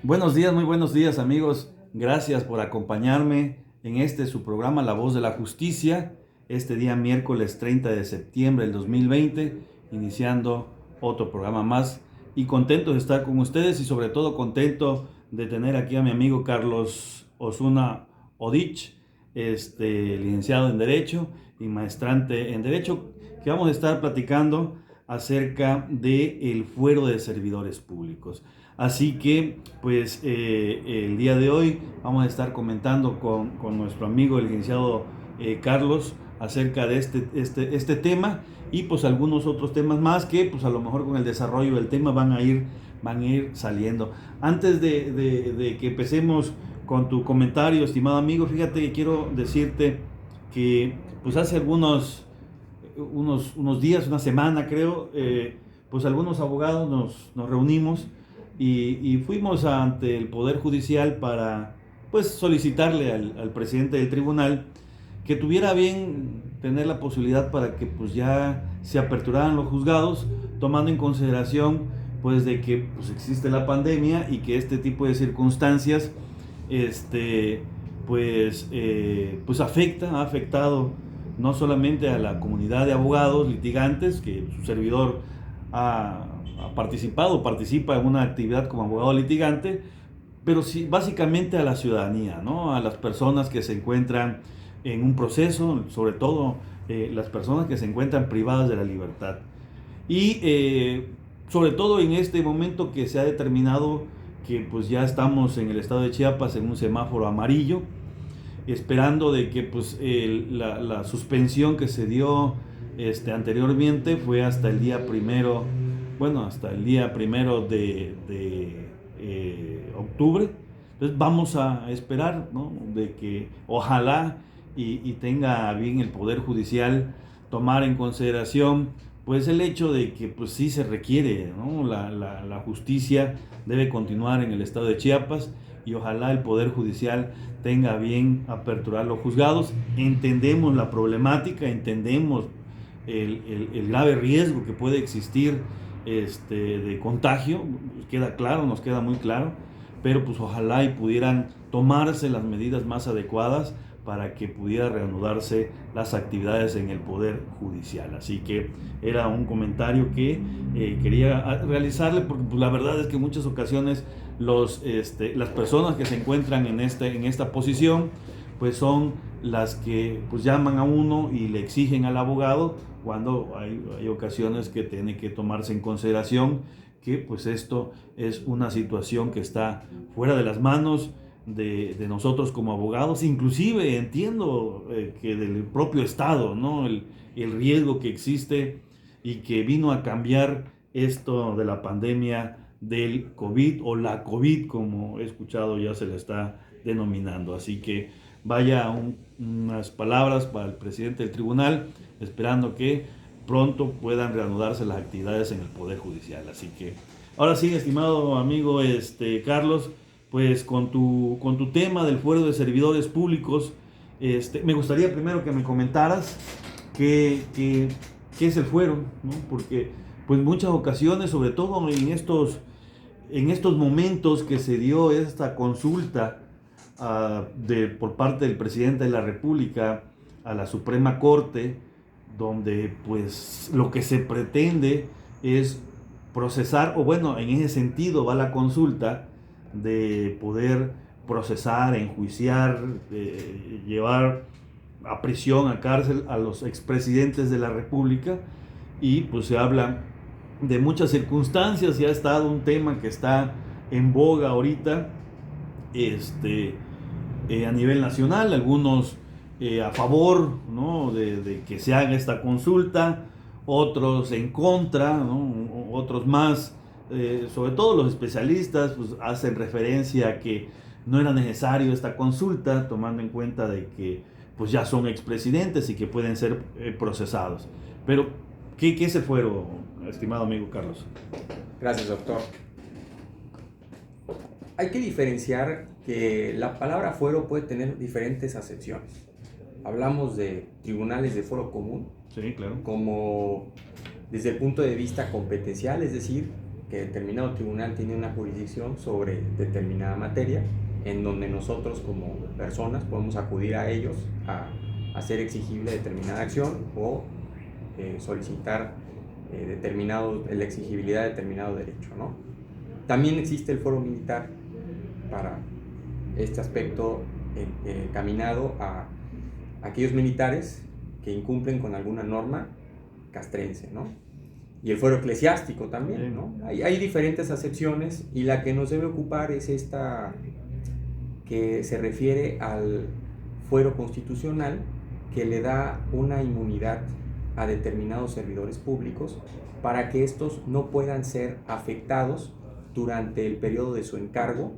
Buenos días, muy buenos días amigos. Gracias por acompañarme en su programa La Voz de la Justicia, este día miércoles 30 de septiembre del 2020, iniciando otro programa más y contento de estar con ustedes y sobre todo contento de tener aquí a mi amigo Carlos Osuna Odich, licenciado en Derecho y maestrante en Derecho, que vamos a estar platicando acerca del fuero de servidores públicos. Así que, pues, el día de hoy vamos a estar comentando con nuestro amigo el licenciado Carlos acerca de este tema y pues algunos otros temas más que pues a lo mejor con el desarrollo del tema van a ir saliendo. Antes de que empecemos con tu comentario, estimado amigo, fíjate que quiero decirte que pues hace unos días, una semana creo, pues algunos abogados nos reunimos y fuimos ante el Poder Judicial para pues solicitarle al presidente del tribunal que tuviera bien tener la posibilidad para que pues ya se aperturaran los juzgados, tomando en consideración pues de que pues existe la pandemia y que este tipo de circunstancias pues ha afectado no solamente a la comunidad de abogados litigantes, que su servidor ha participado, participa en una actividad como abogado litigante, pero sí, básicamente a la ciudadanía, ¿no? A las personas que se encuentran en un proceso, sobre todo las personas que se encuentran privadas de la libertad. Y sobre todo en este momento que se ha determinado que pues ya estamos en el estado de Chiapas en un semáforo amarillo, esperando de que pues la suspensión que se dio anteriormente fue hasta el día primero, bueno, hasta el día primero de octubre. Entonces vamos a esperar, ¿no? De que ojalá y tenga bien el Poder Judicial tomar en consideración pues el hecho de que pues sí se requiere, ¿no? La justicia debe continuar en el estado de Chiapas y ojalá el Poder Judicial tenga bien aperturar los juzgados. Entendemos la problemática, entendemos el grave riesgo que puede existir de contagio, queda claro, nos queda muy claro, pero pues ojalá y pudieran tomarse las medidas más adecuadas para que pudiera reanudarse las actividades en el Poder Judicial. Así que era un comentario que quería realizarle porque pues, la verdad es que en muchas ocasiones las personas que se encuentran en esta posición pues son las que pues llaman a uno y le exigen al abogado cuando hay ocasiones que tiene que tomarse en consideración que pues esto es una situación que está fuera de las manos de nosotros como abogados, inclusive entiendo que del propio Estado, ¿no? El riesgo que existe y que vino a cambiar esto de la pandemia del COVID o la COVID, como he escuchado ya se le está denominando. Así que vaya unas palabras para el presidente del tribunal, esperando que pronto puedan reanudarse las actividades en el Poder Judicial. Así que, ahora sí, estimado amigo Carlos, pues con tu tema del fuero de servidores públicos, me gustaría primero que me comentaras qué es el fuero, ¿no? Porque pues muchas ocasiones, sobre todo en estos momentos que se dio esta consulta por parte del presidente de la República a la Suprema Corte, donde pues lo que se pretende es procesar, o bueno, en ese sentido va la consulta de poder procesar, enjuiciar, llevar a prisión, a cárcel a los expresidentes de la República y pues se habla de muchas circunstancias y ha estado un tema que está en boga ahorita a nivel nacional, algunos a favor, ¿no? de que se haga esta consulta, otros en contra, ¿no? Otros más, sobre todo los especialistas, pues, hacen referencia a que no era necesario esta consulta, tomando en cuenta de que pues, ya son expresidentes y que pueden ser procesados. Pero, ¿qué se fueron, estimado amigo Carlos? Gracias, doctor. Hay que diferenciar que la palabra fuero puede tener diferentes acepciones. Hablamos de tribunales de foro común, Sí, claro. como desde el punto de vista competencial, es decir, que determinado tribunal tiene una jurisdicción sobre determinada materia, en donde nosotros como personas podemos acudir a ellos a hacer exigible determinada acción o solicitar la exigibilidad de determinado derecho, ¿no? También existe el fuero militar para este aspecto encaminado a aquellos militares que incumplen con alguna norma castrense, ¿no? Y el fuero eclesiástico también, ¿no? Hay diferentes acepciones, y la que nos debe ocupar es esta que se refiere al fuero constitucional, que le da una inmunidad a determinados servidores públicos para que estos no puedan ser afectados durante el periodo de su encargo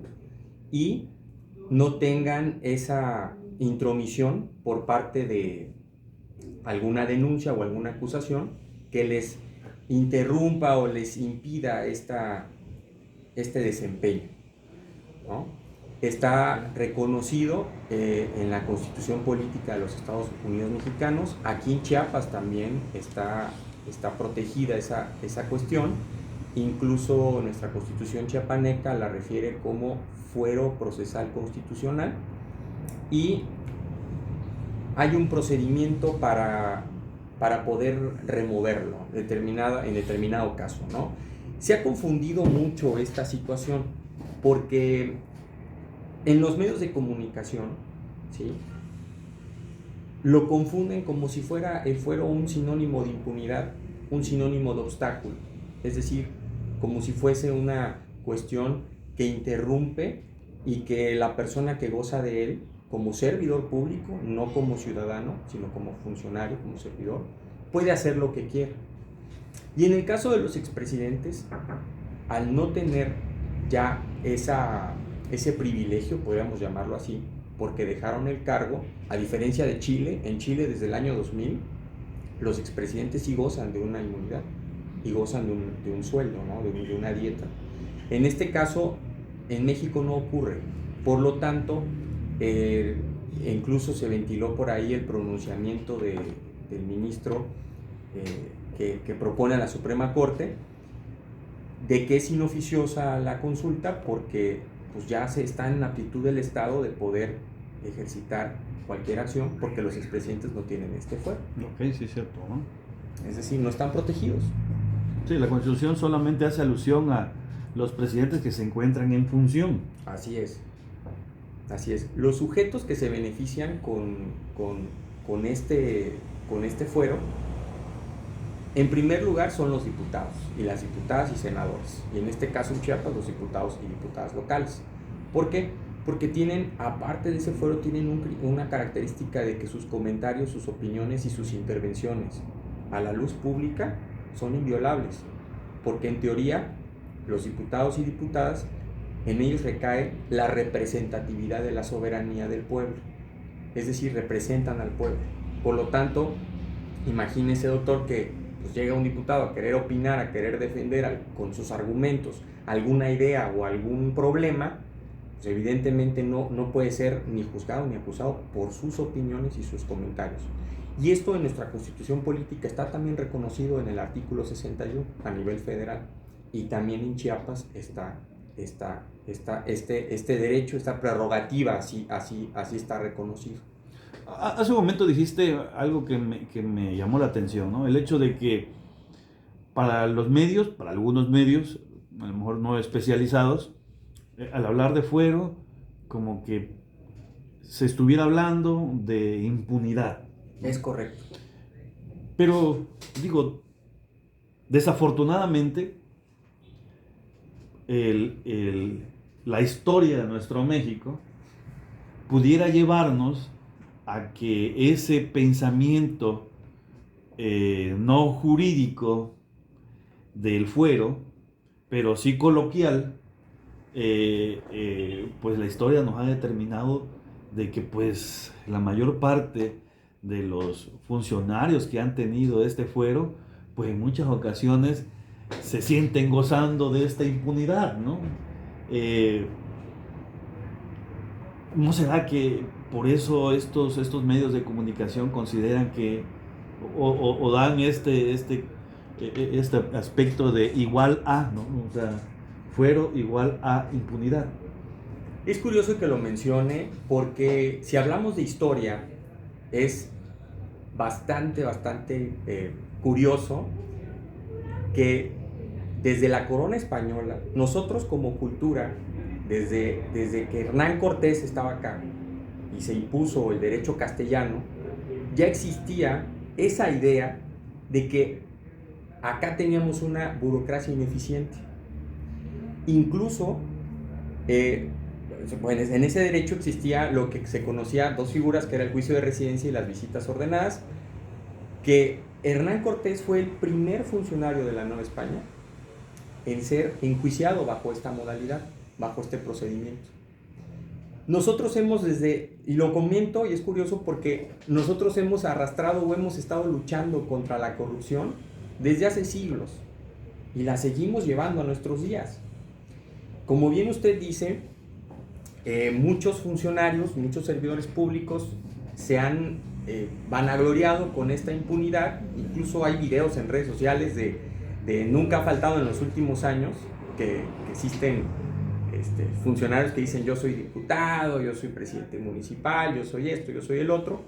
y no tengan esa intromisión por parte de alguna denuncia o alguna acusación que les interrumpa o les impida este desempeño, ¿no? Está reconocido en la Constitución Política de los Estados Unidos Mexicanos. Aquí en Chiapas también está protegida esa cuestión. Incluso nuestra Constitución chiapaneca la refiere como fuero procesal constitucional, y hay un procedimiento para poder removerlo en determinado caso, ¿no? Se ha confundido mucho esta situación porque en los medios de comunicación, ¿sí?, lo confunden como si fuera el fuero un sinónimo de impunidad, un sinónimo de obstáculo, es decir, como si fuese una cuestión que interrumpe y que la persona que goza de él, como servidor público, no como ciudadano, sino como funcionario, como servidor, puede hacer lo que quiera. Y en el caso de los expresidentes, al no tener ya ese privilegio, podríamos llamarlo así, porque dejaron el cargo, a diferencia de Chile, en Chile desde el año 2000, los expresidentes sí gozan de una inmunidad y gozan de un sueldo, ¿no?, de una dieta. En este caso, en México no ocurre. Por lo tanto, incluso se ventiló por ahí el pronunciamiento del ministro que propone a la Suprema Corte de que es inoficiosa la consulta porque pues ya se está en la aptitud del Estado de poder ejercitar cualquier acción, porque los expresidentes no tienen este fuero. Ok, sí es cierto, ¿no? Es decir, no están protegidos. Sí, la Constitución solamente hace alusión a los presidentes que se encuentran en función. Así es. Así es. Los sujetos que se benefician con este fuero, en primer lugar, son los diputados y las diputadas y senadores. Y en este caso en Chiapas, los diputados y diputadas locales. ¿Por qué? Porque tienen, aparte de ese fuero, tienen una característica de que sus comentarios, sus opiniones y sus intervenciones a la luz pública son inviolables. Porque en teoría, los diputados y diputadas, en ellos recae la representatividad de la soberanía del pueblo. Es decir, representan al pueblo. Por lo tanto, imagínese, doctor, que pues llega un diputado a querer opinar, a querer defender con sus argumentos alguna idea o algún problema, pues evidentemente no puede ser ni juzgado ni acusado por sus opiniones y sus comentarios. Y esto en nuestra Constitución Política está también reconocido en el artículo 61 a nivel federal, y también en Chiapas está este derecho, esta prerrogativa, así está reconocido. Hace un momento dijiste algo que me llamó la atención, ¿no? El hecho de que para los medios, para algunos medios, a lo mejor no especializados, al hablar de fuero, como que se estuviera hablando de impunidad, ¿no? Es correcto. Pero, digo, desafortunadamente, la historia de nuestro México pudiera llevarnos a que ese pensamiento no jurídico del fuero, pero sí coloquial, pues la historia nos ha determinado de que pues la mayor parte de los funcionarios que han tenido este fuero, pues en muchas ocasiones se sienten gozando de esta impunidad, ¿no? ¿No será que por eso estos medios de comunicación consideran que o dan este aspecto de igual a, ¿no? O sea, fuero igual a impunidad. Es curioso que lo mencione porque si hablamos de historia es bastante curioso que desde la corona española, nosotros como cultura, desde que Hernán Cortés estaba acá y se impuso el derecho castellano, ya existía esa idea de que acá teníamos una burocracia ineficiente. Incluso, bueno, en ese derecho existía lo que se conocía dos figuras, que era el juicio de residencia y las visitas ordenadas, que Hernán Cortés fue el primer funcionario de la Nueva España en ser enjuiciado bajo esta modalidad, bajo este procedimiento. Nosotros hemos y lo comento y es curioso porque nosotros hemos arrastrado o hemos estado luchando contra la corrupción desde hace siglos y la seguimos llevando a nuestros días. Como bien usted dice, muchos funcionarios, muchos servidores públicos se han vanagloriado con esta impunidad. Incluso hay videos en redes sociales de nunca ha faltado en los últimos años que existen funcionarios que dicen: yo soy diputado, yo soy presidente municipal, yo soy esto, yo soy el otro.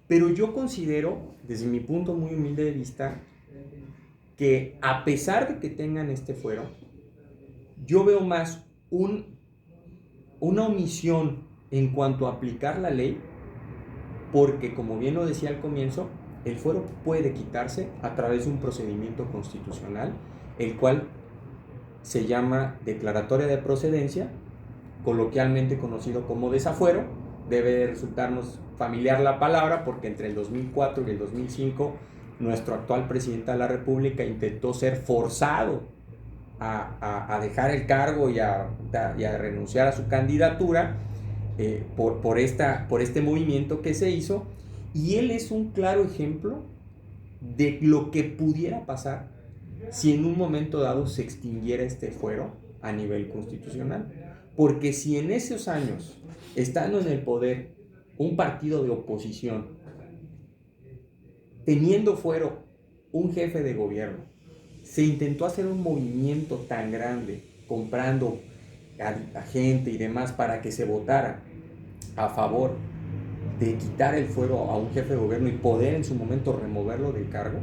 Pero yo considero, desde mi punto muy humilde de vista, que a pesar de que tengan este fuero, yo veo más una omisión en cuanto a aplicar la ley, porque, como bien lo decía al comienzo, el fuero puede quitarse a través de un procedimiento constitucional, el cual se llama declaratoria de procedencia, coloquialmente conocido como desafuero. Debe resultarnos familiar la palabra porque entre el 2004 y el 2005 nuestro actual presidente de la República intentó ser forzado a dejar el cargo y a renunciar a su candidatura por este movimiento que se hizo, y él es un claro ejemplo de lo que pudiera pasar si en un momento dado se extinguiera este fuero a nivel constitucional. Porque si en esos años, estando en el poder un partido de oposición, teniendo fuero un jefe de gobierno, se intentó hacer un movimiento tan grande, comprando a gente y demás para que se votara a favor de quitar el fuero a un jefe de gobierno y poder en su momento removerlo del cargo,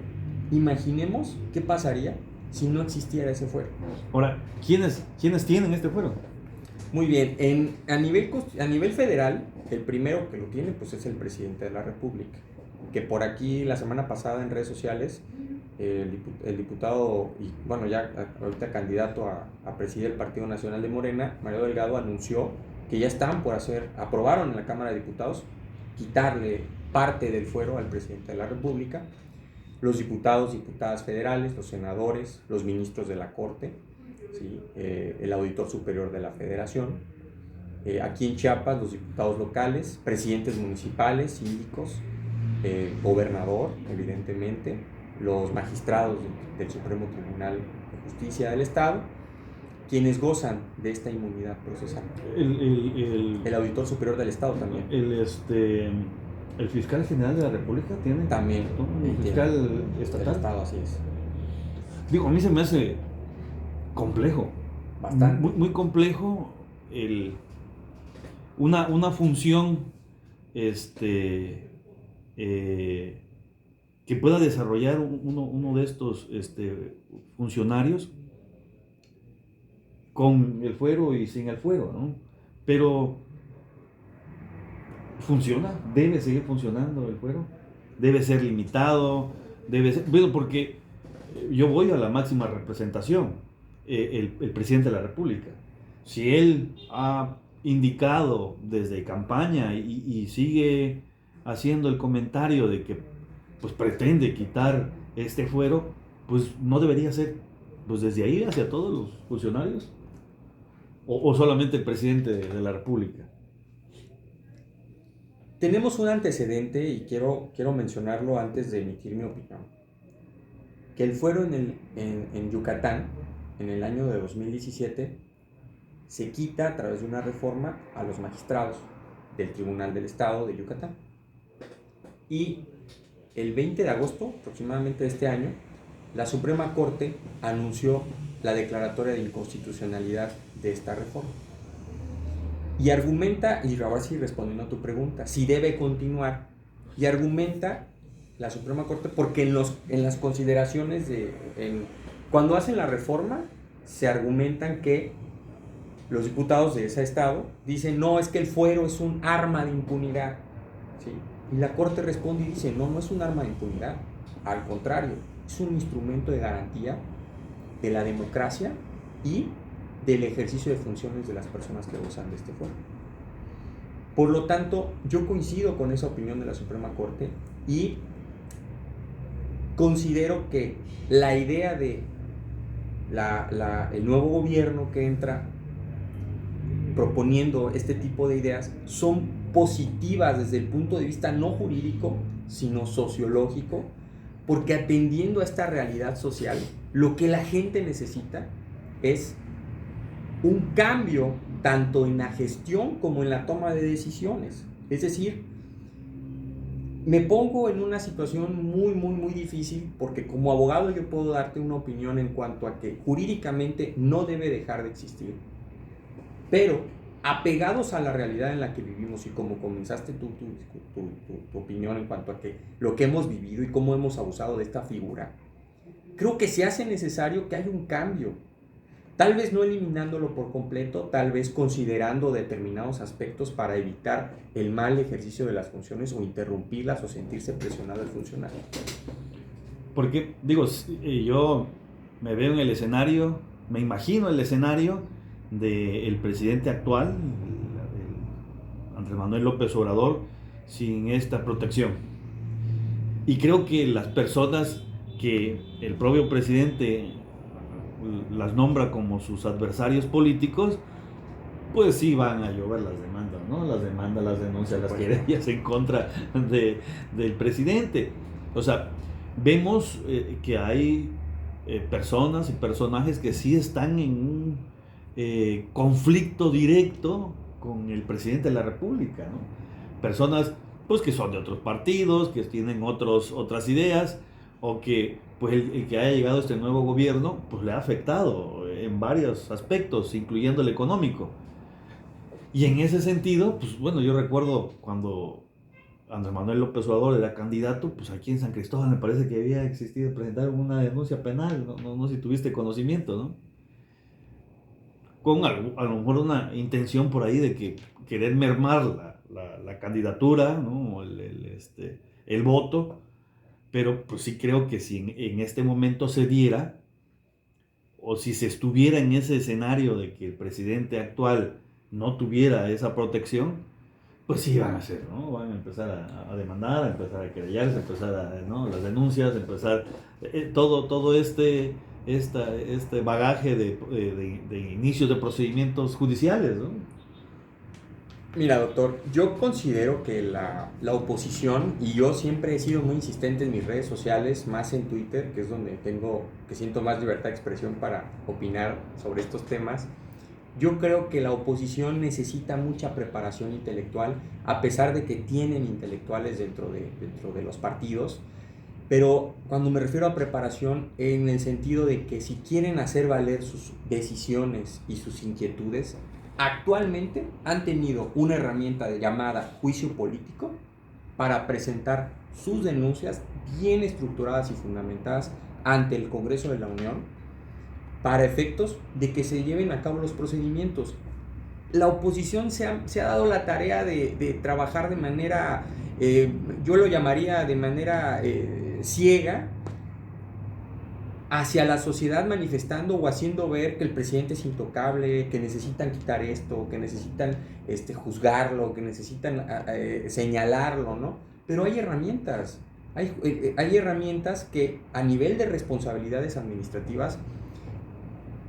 imaginemos qué pasaría si no existiera ese fuero. Ahora, ¿quiénes tienen este fuero? Muy bien, a nivel federal, el primero que lo tiene pues es el presidente de la República, que por aquí la semana pasada en redes sociales el diputado y bueno ya ahorita candidato a presidir el Partido Nacional de Morena, Mario Delgado, anunció que ya están aprobaron en la Cámara de Diputados quitarle parte del fuero al presidente de la República. Los diputados, diputadas federales, los senadores, los ministros de la Corte, ¿sí? El auditor superior de la Federación, aquí en Chiapas los diputados locales, presidentes municipales, síndicos, gobernador, evidentemente, los magistrados del Supremo Tribunal de Justicia del Estado, quienes gozan de esta inmunidad procesal. El auditor superior del Estado también. El fiscal general de la República tiene también, ¿no? El fiscal estatal. El Estado, así es. Digo, a mí se me hace complejo. Bastante. Muy complejo una función que pueda desarrollar uno de estos funcionarios con el fuero y sin el fuero, ¿no? Pero funciona, debe seguir funcionando el fuero, debe ser limitado, bueno, porque yo voy a la máxima representación, el presidente de la República. Si él ha indicado desde campaña y sigue haciendo el comentario de que pues pretende quitar este fuero, pues no debería ser pues desde ahí hacia todos los funcionarios o solamente el presidente de la República. Tenemos un antecedente y quiero mencionarlo antes de emitir mi opinión, que el fuero en Yucatán en el año de 2017 se quita a través de una reforma a los magistrados del Tribunal del Estado de Yucatán. Y el 20 de agosto aproximadamente de este año la Suprema Corte anunció la declaratoria de inconstitucionalidad de esta reforma. Y argumenta, y ahora sí respondiendo a tu pregunta, si debe continuar, y argumenta la Suprema Corte porque en las consideraciones cuando hacen la reforma se argumentan que los diputados de ese estado dicen, no, es que el fuero es un arma de impunidad, ¿sí? Y la Corte responde y dice, no, no es un arma de impunidad, al contrario, es un instrumento de garantía de la democracia y del ejercicio de funciones de las personas que gozan de este fuero. Por lo tanto, yo coincido con esa opinión de la Suprema Corte y considero que la idea de el nuevo gobierno que entra proponiendo este tipo de ideas son positivas desde el punto de vista no jurídico, sino sociológico, porque atendiendo a esta realidad social, lo que la gente necesita es un cambio tanto en la gestión como en la toma de decisiones. Es decir, me pongo en una situación muy difícil porque como abogado yo puedo darte una opinión en cuanto a que jurídicamente no debe dejar de existir, pero apegados a la realidad en la que vivimos y como comenzaste tu opinión en cuanto a que lo que hemos vivido y cómo hemos abusado de esta figura, creo que se hace necesario que haya un cambio. Tal vez no eliminándolo por completo, tal vez considerando determinados aspectos para evitar el mal ejercicio de las funciones o interrumpirlas o sentirse presionado el funcionario. Porque, digo, yo me veo en el escenario, me imagino el escenario del presidente actual, Andrés Manuel López Obrador, sin esta protección. Y creo que las personas que el propio presidente las nombra como sus adversarios políticos, pues sí van a llover las demandas, ¿no? Las demandas, las denuncias, las querellas en contra del presidente. O sea, vemos que hay personas y personajes que sí están en un conflicto directo con el presidente de la República, ¿no? Personas pues que son de otros partidos, que tienen otras ideas, o que pues el que haya llegado este nuevo gobierno pues le ha afectado en varios aspectos, incluyendo el económico. Y en ese sentido, pues bueno, yo recuerdo cuando Andrés Manuel López Obrador era candidato, pues aquí en San Cristóbal me parece que había existido, presentar una denuncia penal, no sé si tuviste conocimiento, ¿no? Con a lo mejor una intención por ahí de que querer mermar la candidatura, ¿no? El voto. Pero pues sí creo que si en este momento se diera, o si se estuviera en ese escenario de que el presidente actual no tuviera esa protección, pues sí van a hacer, ¿no? Van a empezar a demandar, a empezar a querellarse, a empezar ¿no? Las denuncias, a empezar todo este bagaje de inicios de procedimientos judiciales, ¿no? Mira, doctor, yo considero que la oposición, y yo siempre he sido muy insistente en mis redes sociales, más en Twitter, que es donde que siento más libertad de expresión para opinar sobre estos temas, yo creo que la oposición necesita mucha preparación intelectual, a pesar de que tienen intelectuales dentro de los partidos, pero cuando me refiero a preparación, en el sentido de que si quieren hacer valer sus decisiones y sus inquietudes, actualmente han tenido una herramienta llamada juicio político para presentar sus denuncias bien estructuradas y fundamentadas ante el Congreso de la Unión para efectos de que se lleven a cabo los procedimientos. La oposición se ha dado la tarea de trabajar de manera, yo lo llamaría de manera ciega, hacia la sociedad, manifestando o haciendo ver que el presidente es intocable, que necesitan quitar esto, que necesitan juzgarlo, que necesitan señalarlo, ¿no? Pero hay herramientas, hay herramientas que a nivel de responsabilidades administrativas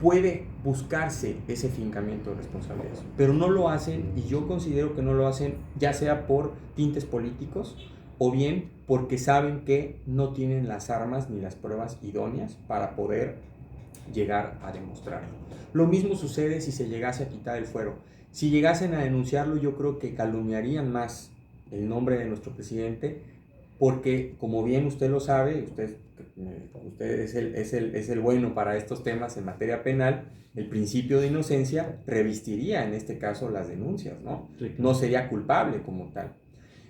puede buscarse ese fincamiento de responsabilidades, pero no lo hacen, y yo considero que no lo hacen ya sea por tintes políticos o bien porque saben que no tienen las armas ni las pruebas idóneas para poder llegar a demostrarlo. Lo mismo sucede si se llegase a quitar el fuero. Si llegasen a denunciarlo, yo creo que calumniarían más el nombre de nuestro presidente, porque como bien usted lo sabe, usted es el bueno para estos temas en materia penal, el principio de inocencia revestiría en este caso las denuncias, ¿no? Sí, claro. No sería culpable como tal.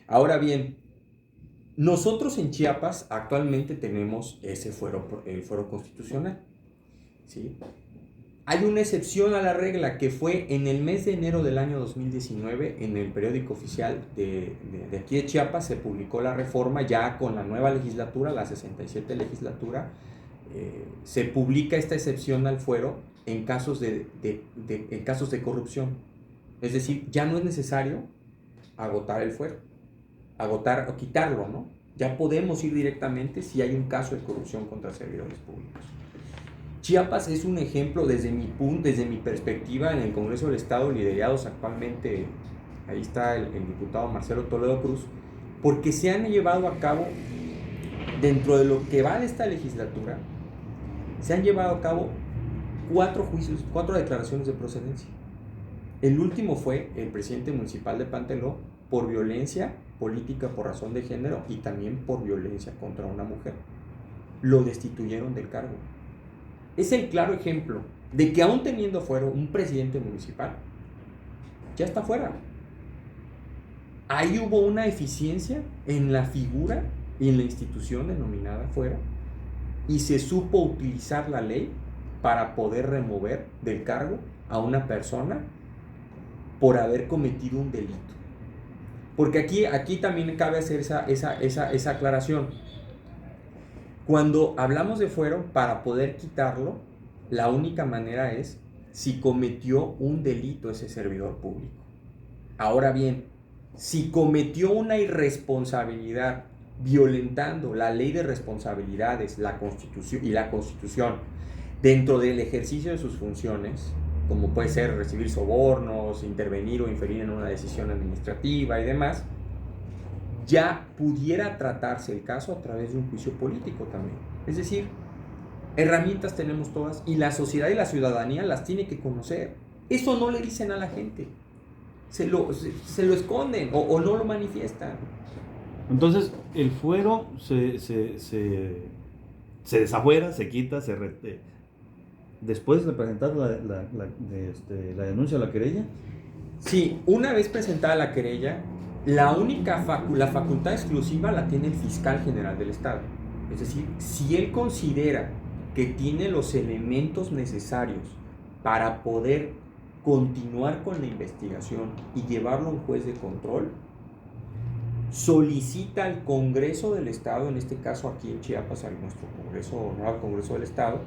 Ahora bien, nosotros en Chiapas actualmente tenemos el fuero constitucional, ¿sí? Hay una excepción a la regla que fue en el mes de enero del año 2019 en el periódico oficial de aquí de Chiapas se publicó la reforma ya con la nueva legislatura, la 67 legislatura, se publica esta excepción al fuero en casos en casos de corrupción. Es decir, ya no es necesario agotar el fuero, agotar o quitarlo, ¿no? Ya podemos ir directamente si hay un caso de corrupción contra servidores públicos. Chiapas es un ejemplo desde mi perspectiva en el Congreso del Estado, liderados actualmente, ahí está el diputado Marcelo Toledo Cruz, porque se han llevado a cabo, dentro de lo que va de esta legislatura, se han llevado a cabo 4 juicios, 4 declaraciones de procedencia. El último fue el presidente municipal de Panteló por violencia política por razón de género y también por violencia contra una mujer. Lo destituyeron del cargo. Es el claro ejemplo de que aún teniendo fuero un presidente municipal, ya está fuera. Ahí hubo una eficiencia en la figura y en la institución denominada fuero y se supo utilizar la ley para poder remover del cargo a una persona por haber cometido un delito. Porque aquí también cabe hacer esa aclaración. Cuando hablamos de fuero, para poder quitarlo, la única manera es si cometió un delito ese servidor público. Ahora bien, si cometió una irresponsabilidad violentando la ley de responsabilidades, la Constitución dentro del ejercicio de sus funciones, como puede ser recibir sobornos, intervenir o inferir en una decisión administrativa y demás, ya pudiera tratarse el caso a través de un juicio político también. Es decir, herramientas tenemos todas y la sociedad y la ciudadanía las tiene que conocer. Eso no le dicen a la gente, se lo esconden o no lo manifiestan. Entonces, el fuero se desafuera, se quita, después de presentar la denuncia a la querella. Sí, una vez presentada la querella, la facultad exclusiva la tiene el fiscal general del Estado. Es decir, si él considera que tiene los elementos necesarios para poder continuar con la investigación y llevarlo a un juez de control, solicita al Congreso del Estado, en este caso aquí en Chiapas, a nuestro Congreso del Estado,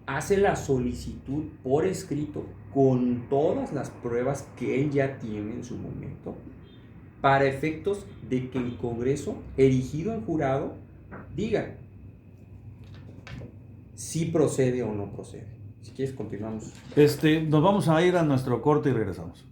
hace la solicitud por escrito con todas las pruebas que él ya tiene en su momento, para efectos de que el Congreso, erigido en jurado, diga si procede o no procede. Si quieres, continuamos. Nos vamos a ir a nuestro corte y regresamos.